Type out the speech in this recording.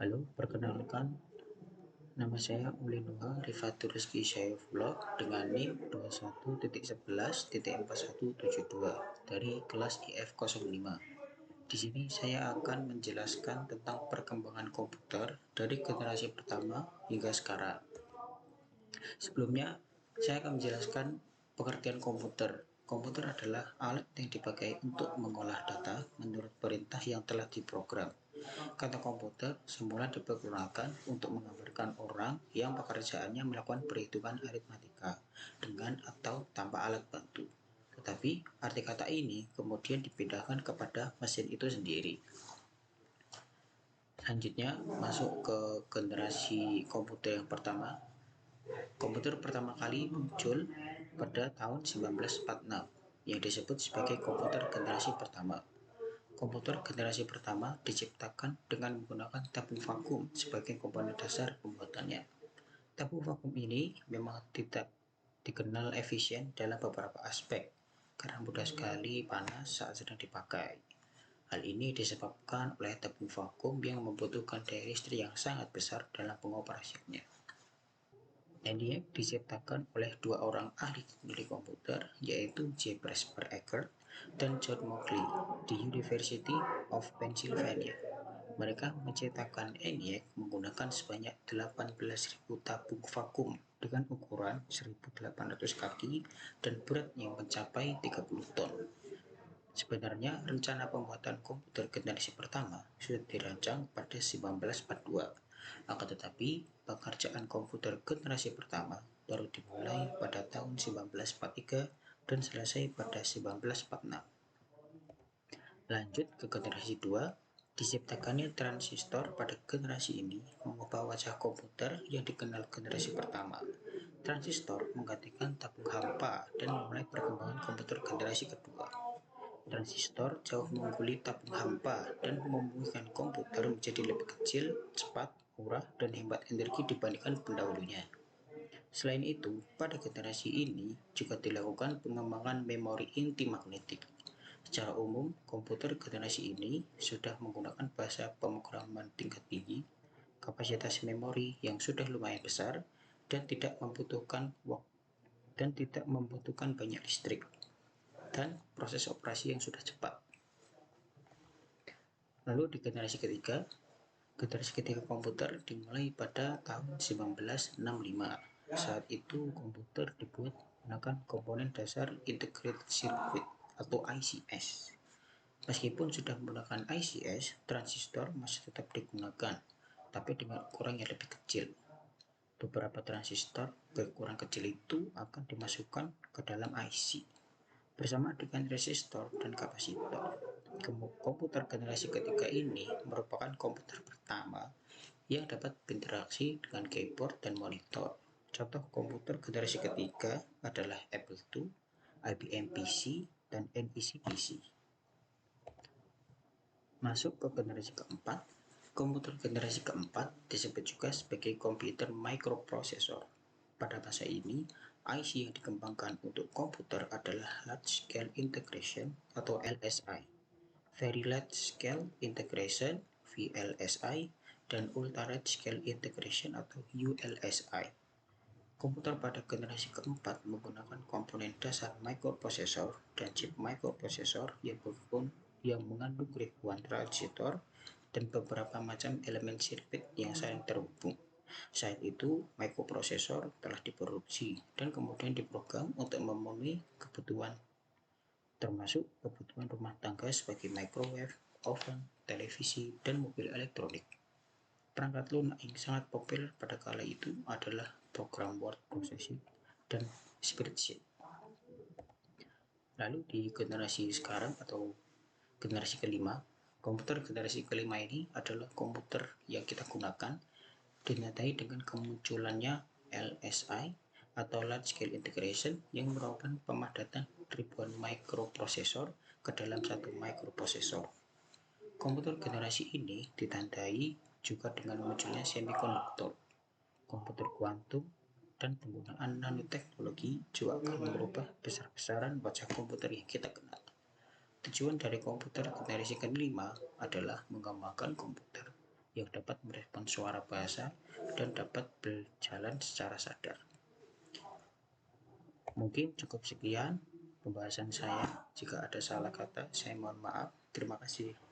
Halo, perkenalkan, nama saya Uli Nuha Rifatul Rizky Syaifullah dengan NIM 21.11.4172 dari kelas IF05. Di sini saya akan menjelaskan tentang perkembangan komputer dari generasi pertama hingga sekarang. Sebelumnya, saya akan menjelaskan pengertian komputer. Komputer adalah alat yang dipakai untuk mengolah data menurut perintah yang telah diprogram. Kata komputer semula dipergunakan untuk menggambarkan orang yang pekerjaannya melakukan perhitungan aritmatika dengan atau tanpa alat bantu. Tetapi arti kata ini kemudian dipindahkan kepada mesin itu sendiri. Selanjutnya masuk ke generasi komputer yang pertama. Komputer pertama kali muncul pada tahun 1946 yang disebut sebagai komputer generasi pertama. Komputer generasi pertama diciptakan dengan menggunakan tabung vakum sebagai komponen dasar pembuatannya. Tabung vakum ini memang tidak dikenal efisien dalam beberapa aspek karena mudah sekali panas saat sedang dipakai. Hal ini disebabkan oleh tabung vakum yang membutuhkan daya listrik yang sangat besar dalam pengoperasiannya. ENIAC diciptakan oleh dua orang ahli teknologi komputer, yaitu J. Presper Eckert dan John Mauchly di University of Pennsylvania. Mereka menciptakan ENIAC menggunakan sebanyak 18.000 tabung vakum dengan ukuran 1.800 kaki dan berat yang mencapai 30 ton. Sebenarnya rencana pembuatan komputer generasi pertama sudah dirancang pada 1942. Akan tetapi, pekerjaan komputer generasi pertama baru dimulai pada tahun 1943 dan selesai pada 1946. Lanjut ke generasi 2, diciptakannya transistor pada generasi ini mengubah wajah komputer yang dikenal generasi pertama. Transistor menggantikan tabung hampa dan memulai perkembangan komputer generasi kedua. Transistor jauh mengungguli tabung hampa dan memungkinkan komputer menjadi lebih kecil, cepat, murah, dan hemat energi dibandingkan pendahulunya. Selain itu, pada generasi ini juga dilakukan pengembangan memori inti magnetik. Secara umum, komputer generasi ini sudah menggunakan bahasa pemrograman tingkat tinggi, kapasitas memori yang sudah lumayan besar, dan tidak membutuhkan banyak listrik, dan proses operasi yang sudah cepat. Lalu di generasi ketiga komputer dimulai pada tahun 1965. Saat itu komputer dibuat menggunakan komponen dasar Integrated Circuit atau ICS. Meskipun sudah menggunakan ICS, transistor masih tetap digunakan, tapi dengan ukuran yang lebih kecil. Beberapa transistor berukuran kecil itu akan dimasukkan ke dalam IC bersama dengan resistor dan kapasitor. Komputer generasi ketiga ini merupakan komputer pertama yang dapat berinteraksi dengan keyboard dan monitor. Contoh komputer generasi ketiga adalah Apple II, IBM PC, dan NEC PC. Masuk ke generasi keempat. Komputer generasi keempat disebut juga sebagai komputer microprocessor. Pada masa ini, IC yang dikembangkan untuk komputer adalah Large Scale Integration atau LSI, Very Large Scale Integration VLSI, dan Ultra Large Scale Integration atau ULSI. Komputer pada generasi keempat menggunakan komponen dasar microprosesor dan chip microprosesor yang mengandung ribuan transistor dan beberapa macam elemen sirkuit yang saling terhubung. Saat itu, microprosesor telah diproduksi dan kemudian diprogram untuk memenuhi kebutuhan, termasuk kebutuhan rumah tangga sebagai microwave, oven, televisi, dan mobil elektronik. Perangkat lunak yang sangat populer pada kala itu adalah program word processing dan spreadsheet. Lalu di generasi sekarang atau generasi kelima, komputer generasi kelima ini adalah komputer yang kita gunakan ditandai dengan kemunculannya LSI atau Large Scale Integration yang merupakan pemadatan ribuan microprosesor ke dalam satu microprosesor. Komputer generasi ini ditandai juga dengan munculnya semikonduktor, komputer kuantum, dan penggunaan nanoteknologi juga akan merubah besar-besaran wajah komputer yang kita kenal. Tujuan dari komputer generasi kelima adalah mengembangkan komputer yang dapat merespons suara bahasa dan dapat berjalan secara sadar. Mungkin cukup sekian pembahasan saya. Jika ada salah kata, saya mohon maaf. Terima kasih.